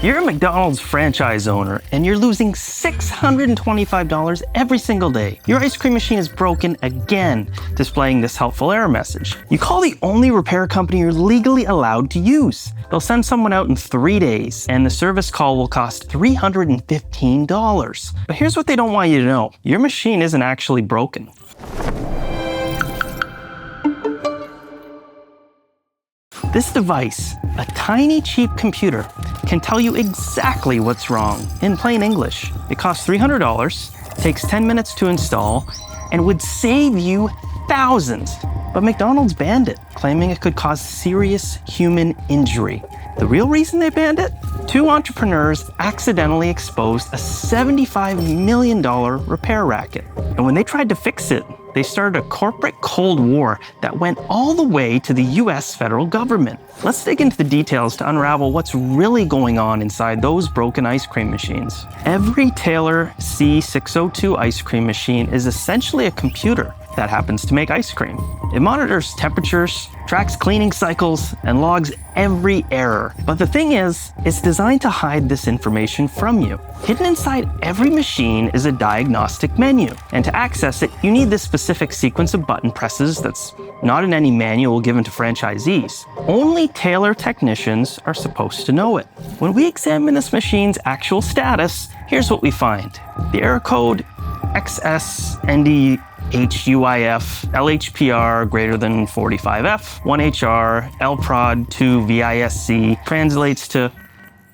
You're a McDonald's franchise owner and you're losing $625 every single day. Your ice cream machine is broken again, displaying this helpful error message. You call the only repair company you're legally allowed to use. They'll send someone out in 3 days and the service call will cost $315. But here's what they don't want you to know. Your machine isn't actually broken. This device, a tiny cheap computer, can tell you exactly what's wrong in plain English. It costs $300, takes 10 minutes to install, and would save you thousands. But McDonald's banned it, claiming it could cause serious human injury. The real reason they banned it? 2 entrepreneurs accidentally exposed a $75 million repair racket. And when they tried to fix it, they started a corporate Cold War that went all the way to the US federal government. Let's dig into the details to unravel what's really going on inside those broken ice cream machines. Every Taylor C602 ice cream machine is essentially a computer that happens to make ice cream. It monitors temperatures, tracks cleaning cycles, and logs every error. But the thing is, it's designed to hide this information from you. Hidden inside every machine is a diagnostic menu. And to access it, you need this specific sequence of button presses that's not in any manual given to franchisees. Only Taylor technicians are supposed to know it. When we examine this machine's actual status, here's what we find. The error code XSND HUIF, LHPR greater than 45F, 1HR, LPROD 2 VISC translates to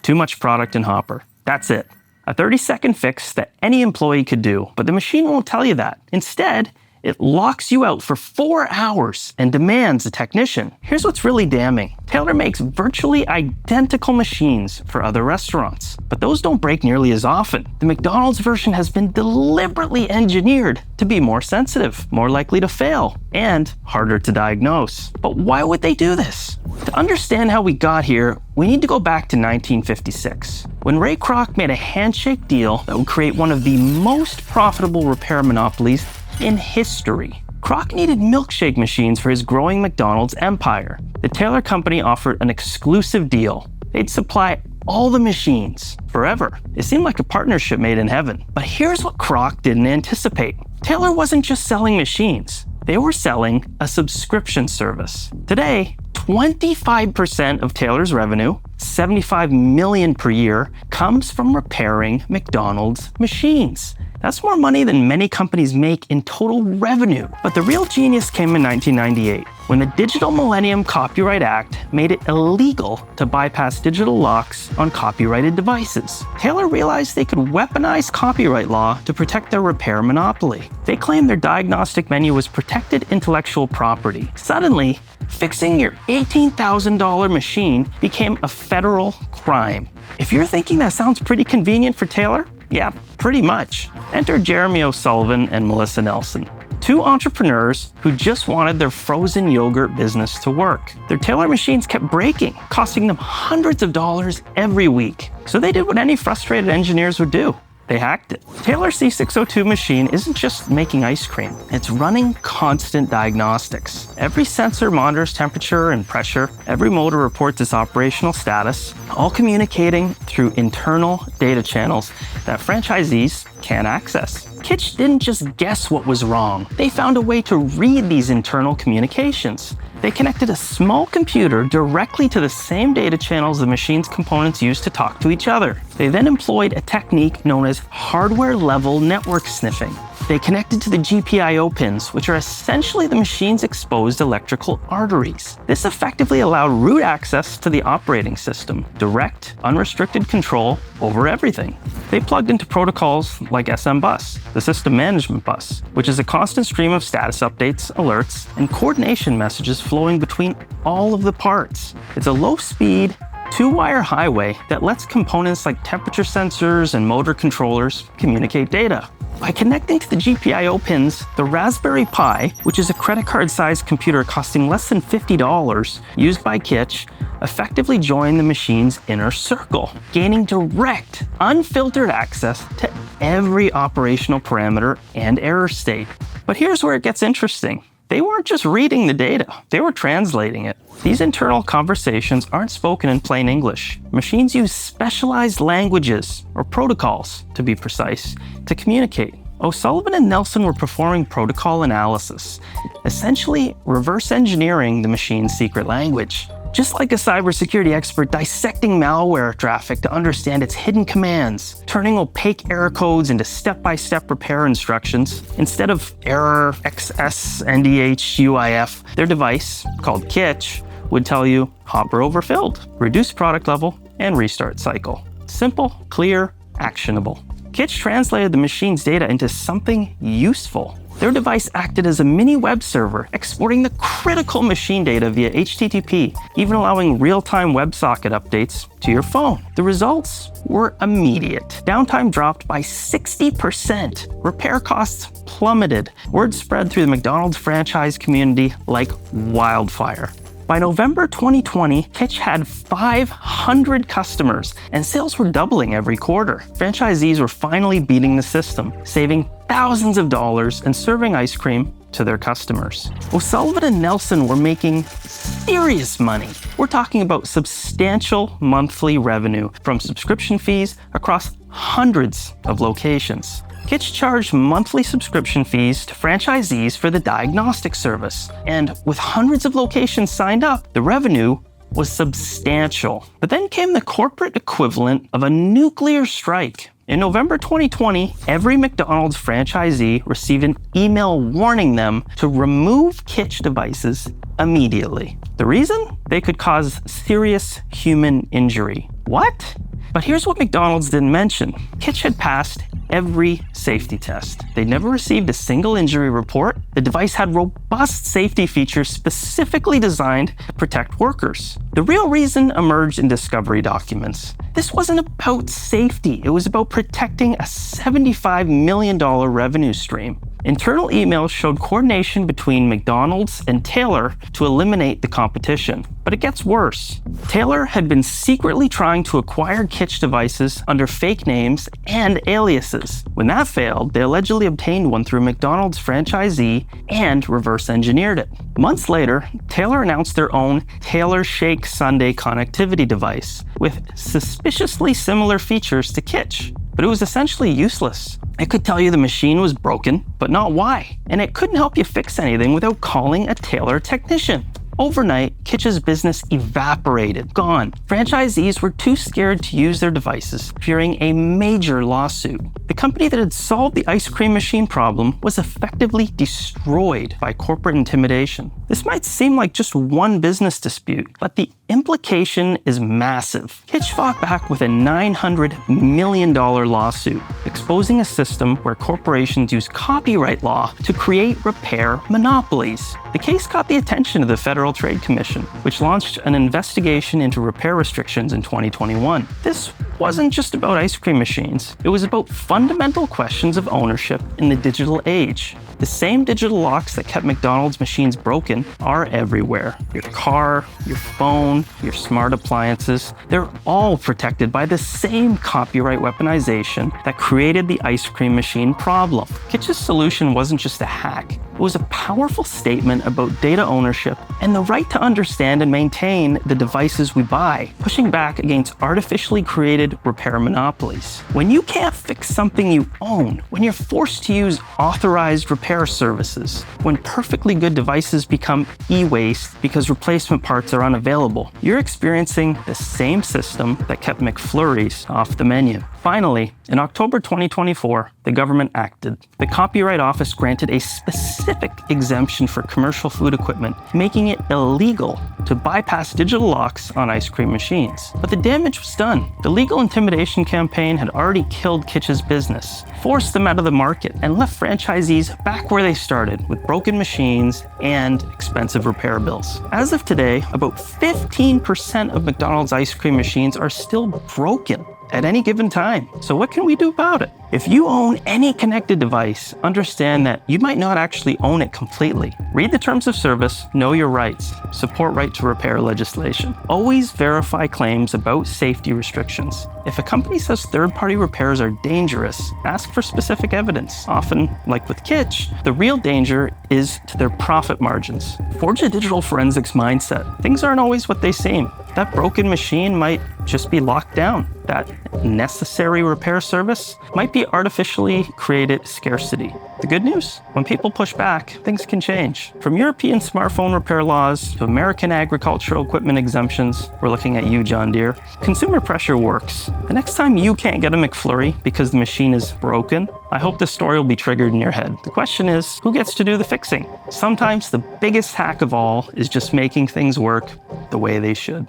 too much product in hopper. That's it. A 30-second fix that any employee could do, but the machine won't tell you that. Instead, it locks you out for 4 hours and demands a technician. Here's what's really damning. Taylor makes virtually identical machines for other restaurants, but those don't break nearly as often. The McDonald's version has been deliberately engineered to be more sensitive, more likely to fail, and harder to diagnose. But why would they do this? To understand how we got here, we need to go back to 1956, when Ray Kroc made a handshake deal that would create one of the most profitable repair monopolies in history. Kroc needed milkshake machines for his growing McDonald's empire. The Taylor company offered an exclusive deal. They'd supply all the machines forever. It seemed like a partnership made in heaven. But here's what Kroc didn't anticipate. Taylor wasn't just selling machines. They were selling a subscription service. Today, 25% of Taylor's revenue, $75 million per year, comes from repairing McDonald's machines. That's more money than many companies make in total revenue. But the real genius came in 1998, when the Digital Millennium Copyright Act made it illegal to bypass digital locks on copyrighted devices. Taylor realized they could weaponize copyright law to protect their repair monopoly. They claimed their diagnostic menu was protected intellectual property. Suddenly, fixing your $18,000 machine became a federal crime. If you're thinking that sounds pretty convenient for Taylor, yeah, pretty much. Enter Jeremy O'Sullivan and Melissa Nelson, 2 entrepreneurs who just wanted their frozen yogurt business to work. Their Taylor machines kept breaking, costing them hundreds of dollars every week. So they did what any frustrated engineers would do. They hacked it. Taylor C602 machine isn't just making ice cream. It's running constant diagnostics. Every sensor monitors temperature and pressure. Every motor reports its operational status, all communicating through internal data channels that franchisees can't access. Kytch didn't just guess what was wrong. They found a way to read these internal communications. They connected a small computer directly to the same data channels the machine's components use to talk to each other. They then employed a technique known as hardware-level network sniffing. They connected to the GPIO pins, which are essentially the machine's exposed electrical arteries. This effectively allowed root access to the operating system, direct, unrestricted control over everything. They plugged into protocols like SM Bus, the system management bus, which is a constant stream of status updates, alerts, and coordination messages flowing between all of the parts. It's a low-speed, 2-wire highway that lets components like temperature sensors and motor controllers communicate data. By connecting to the GPIO pins, the Raspberry Pi, which is a credit card-sized computer costing less than $50, used by Kytch, effectively joined the machine's inner circle, gaining direct, unfiltered access to every operational parameter and error state. But here's where it gets interesting. They weren't just reading the data, they were translating it. These internal conversations aren't spoken in plain English. Machines use specialized languages, or protocols to be precise, to communicate. O'Sullivan and Nelson were performing protocol analysis, essentially reverse engineering the machine's secret language. Just like a cybersecurity expert dissecting malware traffic to understand its hidden commands, turning opaque error codes into step-by-step repair instructions. Instead of error XS NDH UIF, their device, called Kytch, would tell you hopper overfilled, reduce product level, and restart cycle. Simple, clear, actionable. Kytch translated the machine's data into something useful. Their device acted as a mini web server, exporting the critical machine data via HTTP, even allowing real-time WebSocket updates to your phone. The results were immediate. Downtime dropped by 60%. Repair costs plummeted. Word spread through the McDonald's franchise community like wildfire. By November 2020, Kytch had 500 customers, and sales were doubling every quarter. Franchisees were finally beating the system, saving thousands of dollars and serving ice cream to their customers. O'Sullivan and Nelson were making serious money. We're talking about substantial monthly revenue from subscription fees across hundreds of locations. Kytch charged monthly subscription fees to franchisees for the diagnostic service, and with hundreds of locations signed up, the revenue was substantial. But then came the corporate equivalent of a nuclear strike. In November 2020, every McDonald's franchisee received an email warning them to remove Kytch devices immediately. The reason? They could cause serious human injury. What? But here's what McDonald's didn't mention. Kytch had passed every safety test. They'd never received a single injury report. The device had robust safety features specifically designed to protect workers. The real reason emerged in discovery documents. This wasn't about safety. It was about protecting a $75 million revenue stream. Internal emails showed coordination between McDonald's and Taylor to eliminate the competition. But it gets worse. Taylor had been secretly trying to acquire Kytch devices under fake names and aliases. When that failed, they allegedly obtained one through McDonald's franchisee and reverse engineered it. Months later, Taylor announced their own Taylor Shake Sunday connectivity device with suspiciously similar features to Kytch. But it was essentially useless. It could tell you the machine was broken, but not why. And it couldn't help you fix anything without calling a Taylor technician. Overnight, Kytch's business evaporated, gone. Franchisees were too scared to use their devices, fearing a major lawsuit. The company that had solved the ice cream machine problem was effectively destroyed by corporate intimidation. This might seem like just one business dispute, but the implication is massive. Kytch fought back with a $900 million lawsuit, exposing a system where corporations use copyright law to create repair monopolies. The case caught the attention of the Federal Trade Commission, which launched an investigation into repair restrictions in 2021. This wasn't just about ice cream machines. It was about fundamental questions of ownership in the digital age. The same digital locks that kept McDonald's machines broken are everywhere. Your car, your phone, your smart appliances, they're all protected by the same copyright weaponization that created the ice cream machine problem. Kytch's solution wasn't just a hack. It was a powerful statement about data ownership and the right to understand and maintain the devices we buy, pushing back against artificially created repair monopolies. When you can't fix something you own, when you're forced to use authorized repair services, when perfectly good devices become e-waste because replacement parts are unavailable, you're experiencing the same system that kept McFlurries off the menu. Finally, in October 2024, the government acted. The Copyright Office granted a specific exemption for commercial food equipment, making it illegal to bypass digital locks on ice cream machines. But the damage was done. The legal intimidation campaign had already killed Kytch's business, forced them out of the market, and left franchisees back where they started, with broken machines and expensive repair bills. As of today, about 15% of McDonald's ice cream machines are still broken at any given time. So what can we do about it? If you own any connected device, understand that you might not actually own it completely. Read the terms of service, know your rights, support right to repair legislation. Always verify claims about safety restrictions. If a company says third-party repairs are dangerous, ask for specific evidence. Often, like with Kytch, the real danger is to their profit margins. Forge a digital forensics mindset. Things aren't always what they seem. That broken machine might just be locked down. That necessary repair service might be artificially created scarcity. The good news? When people push back, things can change. From European smartphone repair laws to American agricultural equipment exemptions, we're looking at you, John Deere. Consumer pressure works. The next time you can't get a McFlurry because the machine is broken, I hope this story will be triggered in your head. The question is, who gets to do the fixing? Sometimes the biggest hack of all is just making things work the way they should.